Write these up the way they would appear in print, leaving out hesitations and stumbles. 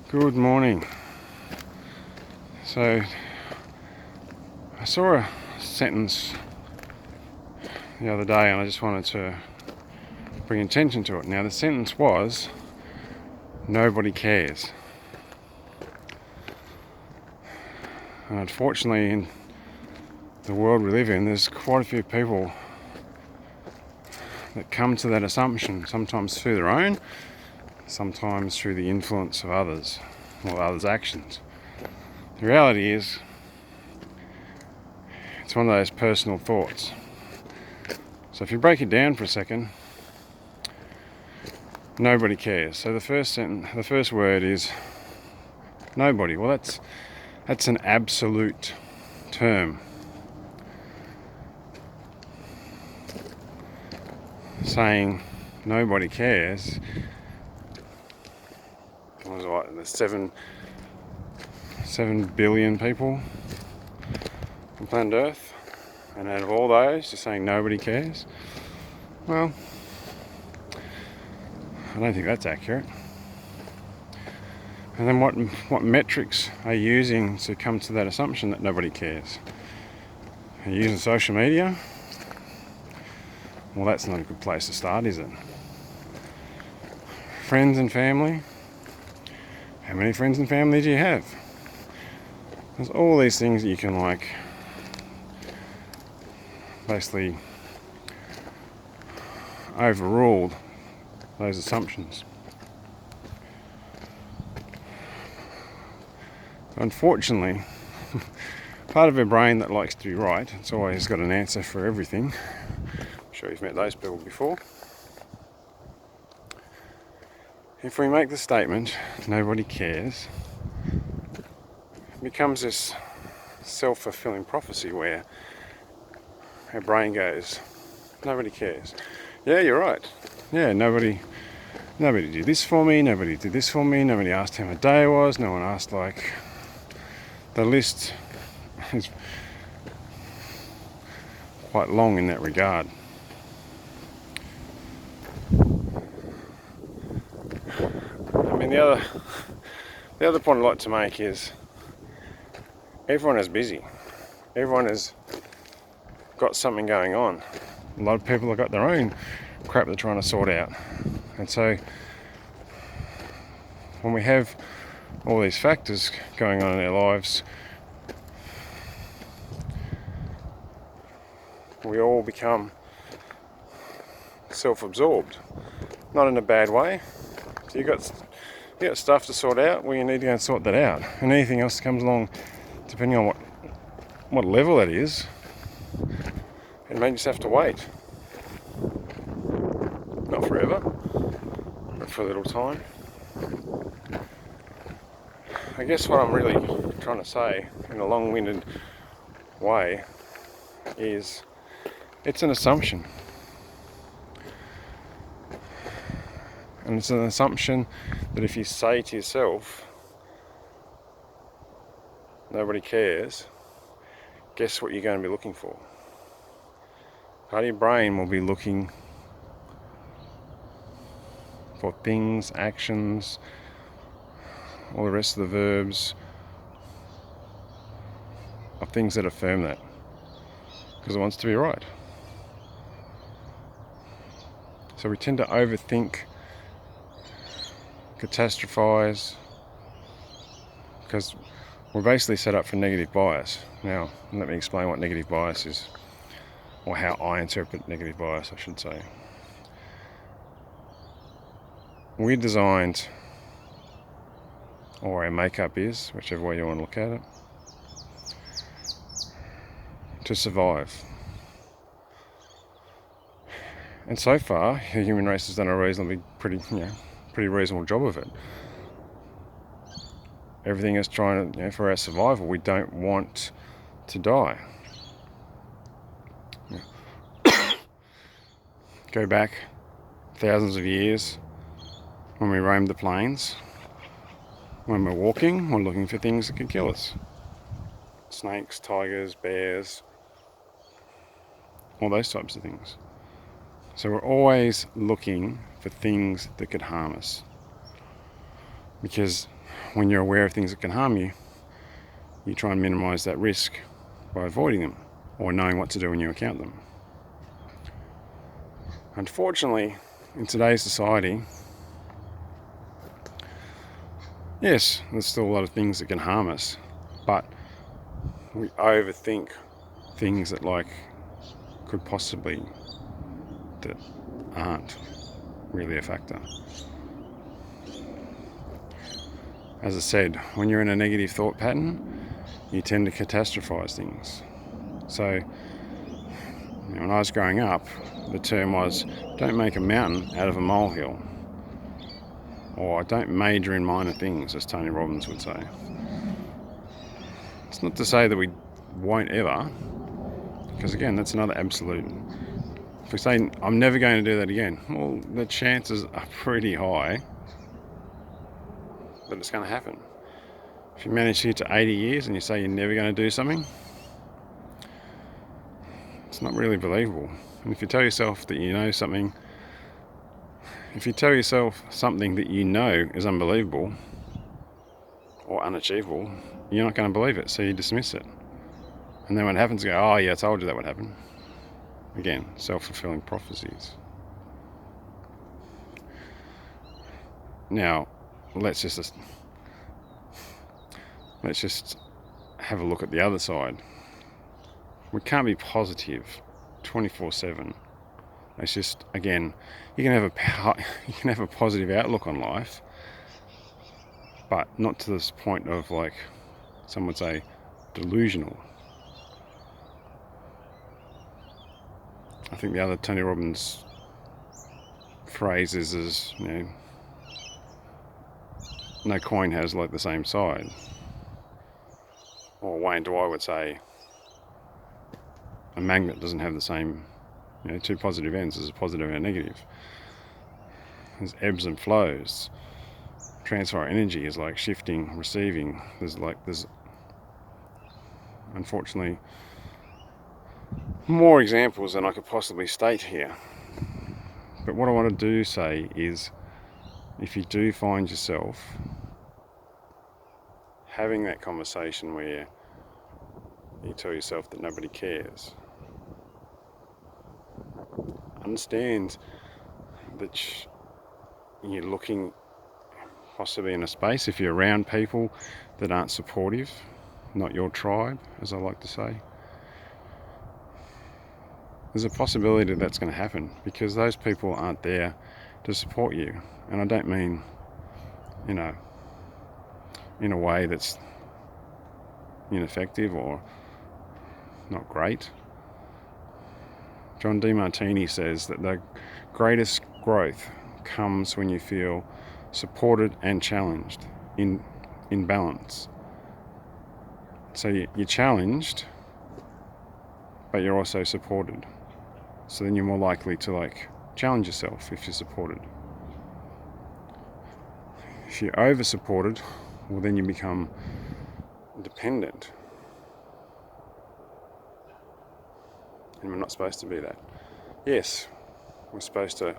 Good morning. So I saw a sentence the other day and I just wanted to bring attention to it. Now the sentence was, nobody cares. And unfortunately in the world we live in, there's quite a few people that come to that assumption, sometimes through their own, sometimes through the influence of others or others' actions. The reality is, it's one of those personal thoughts. So if you break it down for a second, nobody cares. So the first word is nobody. Well, that's an absolute term. Saying nobody cares. What was it, like, there's 7 billion people on planet Earth, and out of all those, you're saying nobody cares? Well, I don't think that's accurate. And then what metrics are you using to come to that assumption that nobody cares? Are you using social media? Well, that's not a good place to start, is it? Friends and family? How many friends and family do you have? There's all these things that you can basically overrule those assumptions. Unfortunately, part of our brain that likes to be right, it's always got an answer for everything. I'm sure you've met those people before. If we make the statement, nobody cares, it becomes this self-fulfilling prophecy where our brain goes, nobody cares. Yeah, you're right. Yeah, nobody did this for me, nobody did this for me, nobody asked how my day was, no one asked, the list is quite long in that regard. I mean, the other point I'd like to make is everyone is busy. Everyone has got something going on. A lot of people have got their own crap they're trying to sort out. And so when we have all these factors going on in our lives, we all become self-absorbed. Not in a bad way. So you got stuff to sort out, well, you need to go and sort that out. And anything else that comes along, depending on what level it is, it may just have to wait. Not forever, but for a little time. I guess what I'm really trying to say in a long-winded way is it's an assumption. And it's an assumption that if you say to yourself, nobody cares, guess what you're going to be looking for? Part of your brain will be looking for things, actions, all the rest of the verbs of things that affirm that, because it wants to be right. So we tend to overthink, catastrophize, because we're basically set up for negative bias. Now, let me explain what negative bias is, or how I interpret negative bias, I should say. We're designed, or our makeup is, whichever way you want to look at it, to survive. And so far, the human race has done a pretty reasonable job of it. Everything is trying to, for our survival, we don't want to die. Go back thousands of years when we roamed the plains. When we're walking, we're looking for things that could kill us. Snakes, tigers, bears, all those types of things. So we're always looking for things that could harm us. Because when you're aware of things that can harm you, you try and minimize that risk by avoiding them or knowing what to do when you encounter them. Unfortunately, in today's society, yes, there's still a lot of things that can harm us, but we overthink things that could possibly, that aren't really a factor. As I said, when you're in a negative thought pattern, you tend to catastrophize things. So, when I was growing up, the term was, don't make a mountain out of a molehill. Or don't major in minor things, as Tony Robbins would say. It's not to say that we won't ever, because again, that's another absolute. If we say, I'm never going to do that again, well, the chances are pretty high that it's going to happen. If you manage to get to 80 years and you say you're never going to do something, it's not really believable. And if you tell yourself that you know something, if you tell yourself something that you know is unbelievable or unachievable, you're not going to believe it, so you dismiss it. And then when it happens, you go, oh yeah, I told you that would happen. Again, self-fulfilling prophecies. Now, let's just have a look at the other side. We can't be positive 24/7. It's just, again, you can have a positive outlook on life, but not to this point of, like some would say, delusional. I think the other Tony Robbins phrase is, no coin has like the same side. Or Wayne Dwyer would say, a magnet doesn't have the same, two positive ends. There's a positive and a negative. There's ebbs and flows. Transfer energy is like shifting, receiving. There's unfortunately more examples than I could possibly state here. But what I want to say is, if you do find yourself having that conversation where you tell yourself that nobody cares, understand that you're looking possibly in a space, if you're around people that aren't supportive, not your tribe, as I like to say, there's a possibility that's going to happen because those people aren't there to support you. And I don't mean, in a way that's ineffective or not great. John DeMartini says that the greatest growth comes when you feel supported and challenged in balance. So you're challenged, but you're also supported. So then you're more likely to challenge yourself if you're supported. If you're over supported, well, then you become dependent. And we're not supposed to be that. Yes, we're supposed to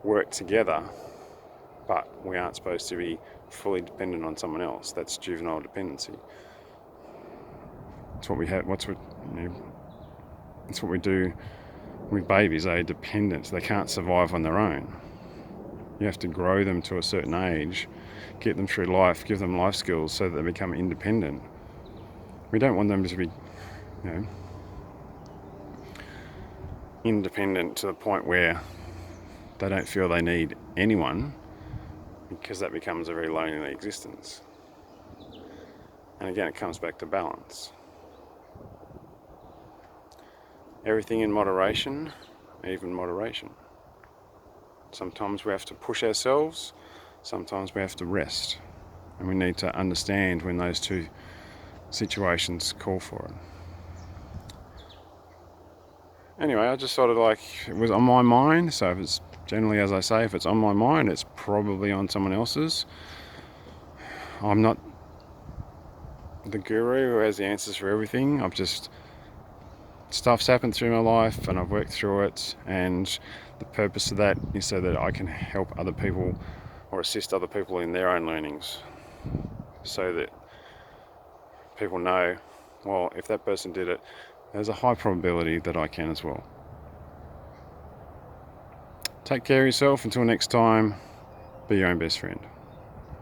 work together, but we aren't supposed to be fully dependent on someone else. That's juvenile dependency. It's what we have. It's what we do with babies. They're dependent. They can't survive on their own. You have to grow them to a certain age, get them through life, give them life skills so that they become independent. We don't want them to be, independent to the point where they don't feel they need anyone, because that becomes a very lonely existence. And again, it comes back to balance. Everything in moderation, even moderation. Sometimes we have to push ourselves, sometimes we have to rest. And we need to understand when those two situations call for it. Anyway, I just sort of it was on my mind, so if it's generally, as I say, if it's on my mind, it's probably on someone else's. I'm not the guru who has the answers for everything. Stuff's happened through my life and I've worked through it, and the purpose of that is so that I can help other people or assist other people in their own learnings, so that people know, well, if that person did it, there's a high probability that I can as well. Take care of yourself. Until next time, be your own best friend.